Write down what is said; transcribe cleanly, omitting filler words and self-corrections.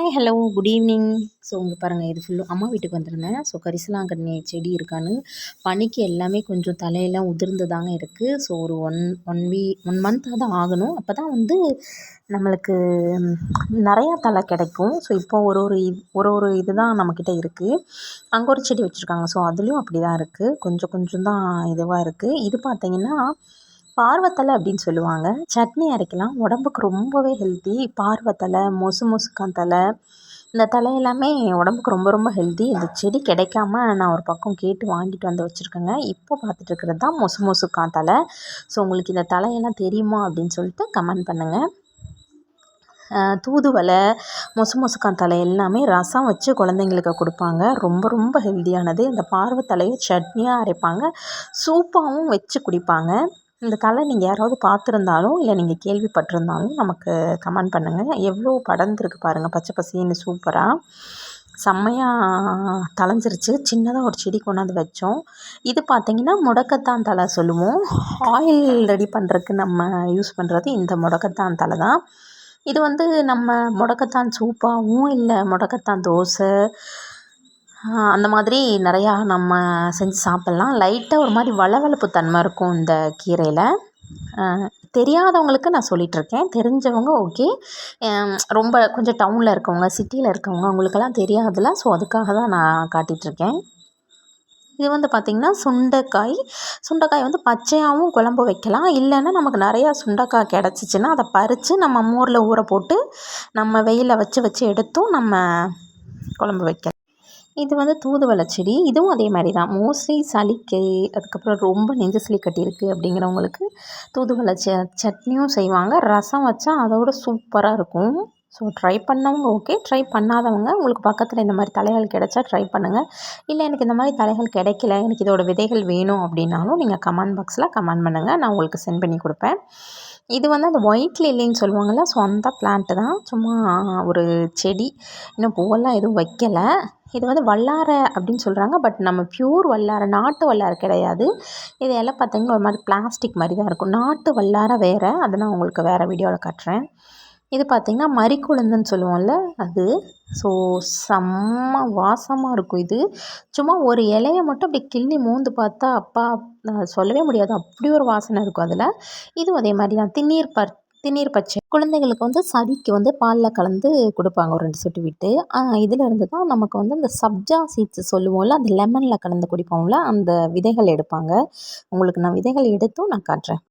Hi hello good evening. So இங்கே பாருங்கள், இது ஃபுல்லும் அம்மா வீட்டுக்கு வந்திருந்தேன். ஸோ கரிசலாங்கண்ணி செடி இருக்கான்னு பனிக்கு எல்லாமே கொஞ்சம் தலையெல்லாம் உதிர்ந்து தாங்க இருக்குது. ஸோ ஒரு ஒன் மந்த்தாக தான் ஆகணும். அப்போ தான் வந்து நம்மளுக்கு நிறையா தலை கிடைக்கும். ஸோ இப்போ ஒரு இது தான் நம்மக்கிட்ட இருக்குது. அங்கே ஒரு செடி வச்சுருக்காங்க. ஸோ அதுலேயும் அப்படி தான் இருக்குது. கொஞ்சம் கொஞ்சம் தான் இதுவாக இருக்குது. இது பார்த்திங்கன்னா பார்வத்தலை அப்படின்னு சொல்லுவாங்க. சட்னி அரைக்கலாம். உடம்புக்கு ரொம்பவே ஹெல்த்தி. பார்வத்தலை, மொசுக்கான் தலை, இந்த தலை எல்லாமே உடம்புக்கு ரொம்ப ரொம்ப ஹெல்த்தி. இந்த செடி கிடைக்காம நான் ஒரு பக்கம் கேட்டு வாங்கிட்டு வந்து வச்சுருக்கேங்க. இப்போ பார்த்துட்டு இருக்கிறது தான் மொசுக்கான் தலை. ஸோ உங்களுக்கு இந்த தலையெல்லாம் தெரியுமா அப்படின்னு சொல்லிட்டு கமெண்ட் பண்ணுங்கள். தூதுவளை, மொசுக்கான் தலை எல்லாமே ரசம் வச்சு குழந்தைங்களுக்கு கொடுப்பாங்க. ரொம்ப ரொம்ப ஹெல்த்தியானது. இந்த பார்வத்தலையை சட்னியாக அரைப்பாங்க, சூப்பாகவும் வச்சு குடிப்பாங்க. இந்த தலை நீங்கள் யாராவது பார்த்துருந்தாலும் இல்லை நீங்கள் கேள்விப்பட்டிருந்தாலும் நமக்கு கமெண்ட் பண்ணுங்கள். எவ்வளோ படர்ந்துருக்கு பாருங்கள், பச்சை பசேன்னு சூப்பராக செம்மையாக தளைஞ்சிருச்சு. சின்னதாக ஒரு செடி கொண்டாந்து வச்சோம். இது பார்த்திங்கன்னா முடக்கத்தான் தலை சொல்லுவோம். ஆயில் ரெடி பண்ணுறதுக்கு நம்ம யூஸ் பண்ணுறது இந்த முடக்கத்தான் தலை தான். இது வந்து நம்ம முடக்கத்தான் சூப்பாகவும் இல்லை முடக்கத்தான் தோசை அந்த மாதிரி நிறையா நம்ம செஞ்சு சாப்பிட்லாம். லைட்டாக ஒரு மாதிரி வளவளப்பு தன்மை இருக்கும் இந்த கீரையில். தெரியாதவங்களுக்கு நான் சொல்லிகிட்ருக்கேன். தெரிஞ்சவங்க ஓகே. ரொம்ப கொஞ்சம் டவுனில் இருக்கவங்க, சிட்டியில் இருக்கவங்க, அவங்களுக்கெல்லாம் தெரியாதுல்ல. ஸோ அதுக்காக தான் நான் காட்டிகிட்ருக்கேன். இது வந்து பார்த்திங்கன்னா சுண்டைக்காய் வந்து பச்சையாகவும் குழம்பு வைக்கலாம். இல்லைன்னா நமக்கு நிறையா சுண்டைக்காய் கிடச்சிச்சின்னா அதை பறித்து நம்ம மோரில் ஊற போட்டு நம்ம வெயிலில் வச்சு எடுத்தும் நம்ம குழம்பு வைக்கலாம். இது வந்து தூதுவளை செடி. இதுவும் அதே மாதிரி தான். மோஸ்ட்லி சளிக்கு, அதுக்கப்புறம் ரொம்ப நெஞ்சு சளி கட்டியிருக்கு அப்படிங்கிறவங்களுக்கு தூதுவளை சட்னியும் செய்வாங்க. ரசம் வச்சா அதோட சூப்பராக இருக்கும். ஸோ ட்ரை பண்ணவங்க ஓகே. ட்ரை பண்ணாதவங்க உங்களுக்கு பக்கத்தில் இந்த மாதிரி தலைகள் கிடைச்சா ட்ரை பண்ணுங்கள். இல்லை எனக்கு இந்த மாதிரி தலைகள் கிடைக்கல, எனக்கு இதோட விதைகள் வேணும் அப்படின்னாலும் நீங்கள் கமெண்ட் பாக்ஸில் கமெண்ட் பண்ணுங்கள். நான் உங்களுக்கு சென்ட் பண்ணி கொடுப்பேன். இது வந்து அந்த ஒயிட் லில்லின்னு சொல்லுவாங்கள்ல, ஸோ அந்த பிளான்ட்டு தான். சும்மா ஒரு செடி, இன்னும் பூவெல்லாம் எதுவும் வைக்கலை. இது வந்து வல்லாரை அப்படின்னு சொல்கிறாங்க. பட் நம்ம பியூர் வல்லாரை, நாட்டு வல்லாரை கிடையாது. இது எல்லாம் பார்த்திங்கன்னா ஒரு மாதிரி பிளாஸ்டிக் மாதிரி தான் இருக்கும். நாட்டு வல்லாரை வேறு, அதை நான் உங்களுக்கு வேறு வீடியோவில் காட்டுறேன். இது பார்த்திங்கன்னா மறிக்குழுந்துன்னு சொல்லுவோம்ல அது. ஸோ செம்ம வாசமாக இருக்கும். இது சும்மா ஒரு இலையை மட்டும் அப்படி கிள்ளி மோந்து பார்த்தா அப்பா சொல்லவே முடியாது, அப்படி ஒரு வாசனை இருக்கும் அதில். இதுவும் அதே மாதிரி தான். திண்ணீர் பச்சை குழந்தைகளுக்கு வந்து சளிக்கு வந்து பாலில் கலந்து கொடுப்பாங்க ஒரு 2 சொட்டு விட்டு. இதில் இருந்து தான் நமக்கு வந்து அந்த சப்ஜா சீட்ஸ் சொல்லுவோம்ல, அந்த லெமனில் கலந்து குடிப்போம்ல, அந்த விதைகள் எடுப்பாங்க. உங்களுக்கு நான் விதைகள் எடுத்தும் நான் காட்டுறேன்.